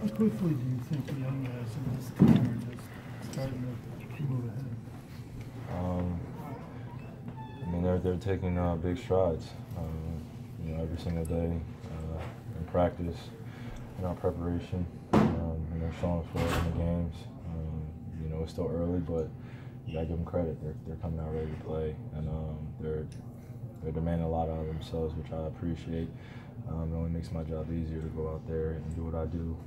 How quickly do you think the young guys in this team are just starting to move ahead? I mean, they're taking big strides. Every single day in practice, in our preparation, and they're showing for it in the games. It's still early, but you gotta give them credit. They're coming out ready to play, and they're demanding a lot out of themselves, which I appreciate. It only makes my job easier to go out there and do what I do.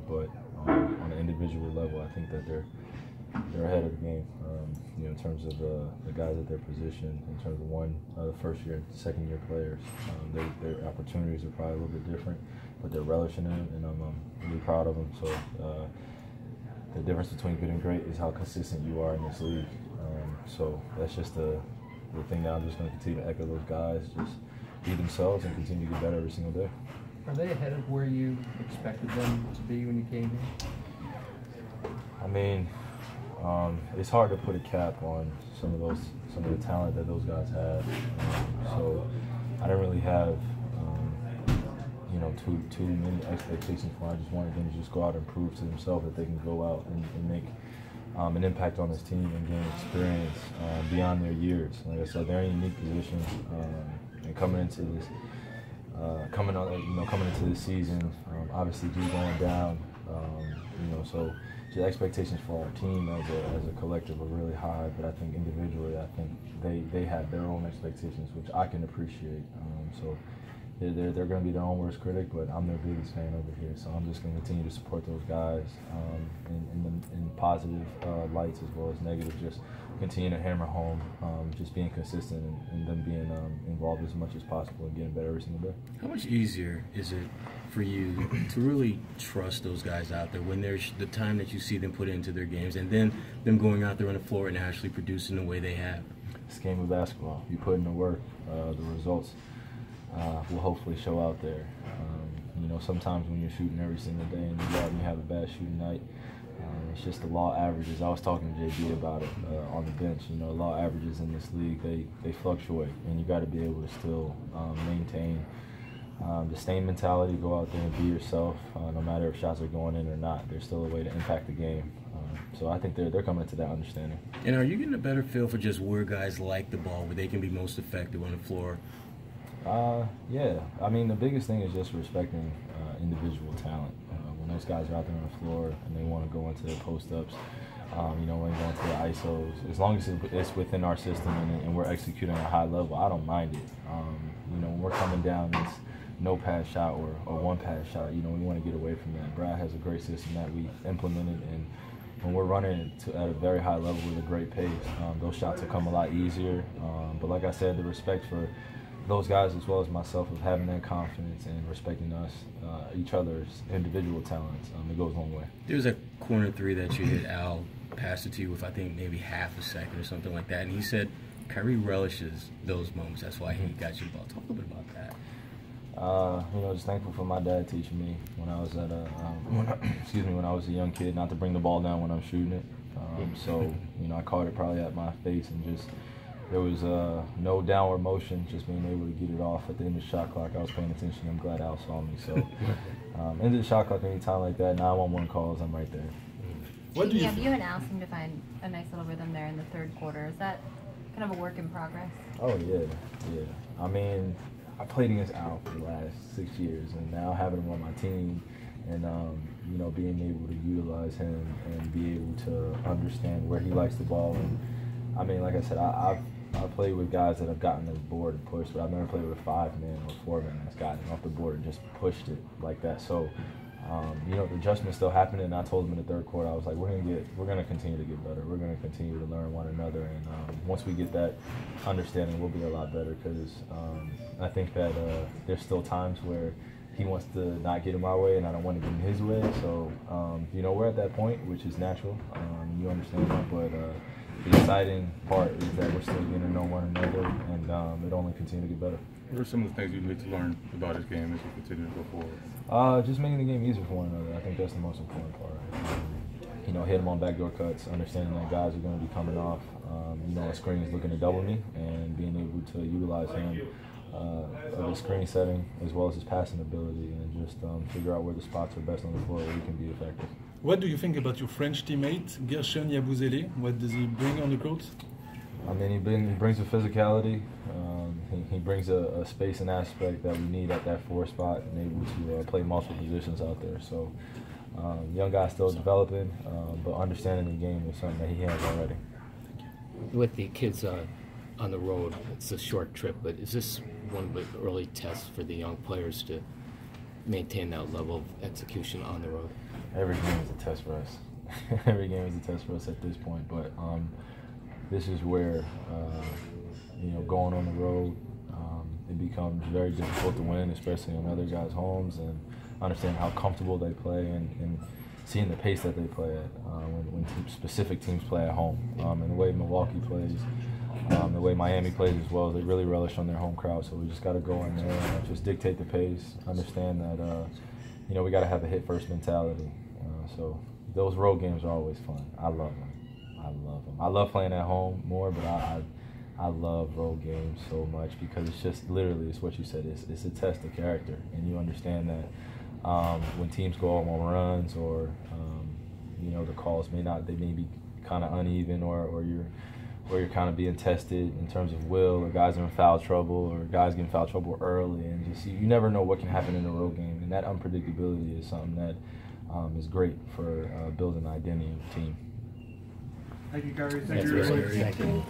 But on an individual level, I think that they're ahead of the game. In terms of the guys at their position, in terms of the first year, second year players, their opportunities are probably a little bit different, but they're relishing in it, and I'm really proud of them. So the difference between good and great is how consistent you are in this league. So that's just the thing that I'm just going to continue to echo those guys, just be themselves and continue to get better every single day. Are they ahead of where you expected them to be when you came here? I mean, it's hard to put a cap on some of the talent that those guys have. So I didn't really have too many expectations for them. I just wanted them to just go out and prove to themselves that they can go out and make an impact on this team and gain experience beyond their years. Like I said, they're in a unique position, and coming into this season, obviously due going down, so the expectations for our team as a collective are really high, but I think individually, I think they have their own expectations, which I can appreciate. So they're going to be their own worst critic, but I'm their biggest fan over here. So I'm just going to continue to support those guys in positive lights as well as negative. Just continue to hammer home, just being consistent and them being involved as much as possible and getting better every single day. How much easier is it for you to really trust those guys out there when there's the time that you see them put into their games and then them going out there on the floor and actually producing the way they have? It's a game of basketball. You put in the work, the results will hopefully show out there. Sometimes when you're shooting every single day and you go out and you have a bad shooting night, it's just the law averages. I was talking to JB about it on the bench. Law averages in this league, they fluctuate, and you got to be able to still maintain the same mentality, go out there and be yourself, no matter if shots are going in or not. There's still a way to impact the game. So I think they're coming to that understanding. And are you getting a better feel for just where guys like the ball, where they can be most effective on the floor? Yeah. I mean, the biggest thing is just respecting individual talent. When those guys are out there on the floor and they want to go into their post-ups, when they go into the ISOs, as long as it's within our system and we're executing at a high level, I don't mind it. When we're coming down, it's no pass shot or one pass shot. We want to get away from that. Brad has a great system that we implemented, and when we're running at a very high level with a great pace, those shots will come a lot easier. But like I said, the respect for those guys as well as myself of having that confidence and respecting us, each other's individual talents, it goes a long way. There's a corner three that you hit. Al passed it to you with, I think, maybe half a second or something like that, and he said Kyrie relishes those moments. That's why he got you the ball. Talk a little bit about that. Just thankful for my dad teaching me when I was when I was a young kid, not to bring the ball down when I'm shooting it. I caught it probably at my face and just. There was no downward motion, just being able to get it off at the end of the shot clock. I was paying attention. I'm glad Al saw me. So, end of the shot clock, anytime like that, 911 calls, I'm right there. You and Al seem to find a nice little rhythm there in the third quarter. Is that kind of a work in progress? Oh, yeah. I mean, I played against Al for the last 6 years, and now having him on my team and, being able to utilize him and be able to understand where he likes the ball. And I mean, like I said, I played with guys that have gotten the board and pushed, but I've never played with a 5-man or 4-man that's gotten off the board and just pushed it like that. So, the adjustment's still happening. And I told him in the third quarter, I was like, we're gonna continue to get better. We're gonna continue to learn one another, and once we get that understanding, we'll be a lot better. Because I think that there's still times where he wants to not get in my way, and I don't want to get in his way. So, we're at that point, which is natural. You understand that, but. The exciting part is that we're still getting to know one another, and it only continue to get better. What are some of the things you need to learn about this game as you continue to go forward? Just making the game easier for one another. I think that's the most important part. Hit them on backdoor cuts, understanding that guys are going to be coming off. A screen is looking to double me, and being able to utilize him of his screen setting as well as his passing ability, and just figure out where the spots are best on the floor where he can be effective. What do you think about your French teammate, Gershon Yabusele? What does he bring on the court? I mean, he brings a physicality. He brings a space and aspect that we need at that 4 spot, and able to play multiple positions out there. So, young guy still developing, but understanding the game is something that he has already. With the kids on the road, it's a short trip, but is this one of the early tests for the young players to maintain that level of execution on the road? Every game is a test for us. Every game is a test for us at this point, but this is where, going on the road, it becomes very difficult to win, especially in other guys' homes, and understanding how comfortable they play and seeing the pace that they play at when specific teams play at home. And the way Milwaukee plays, the way Miami plays as well, they really relish on their home crowd, so we just got to go in there and just dictate the pace, understand that, we got to have a hit-first mentality. So those road games are always fun. I love them. I love playing at home more, but I love road games so much because it's just literally, it's what you said, it's a test of character, and you understand that when teams go on runs or the calls may be kind of uneven, or you're kind of being tested in terms of will, or guys are in foul trouble, or guys get in foul trouble early, and just you never know what can happen in a road game, and that unpredictability is something that is great for building an identity of the team. Thank you, Kyrie. Thank you.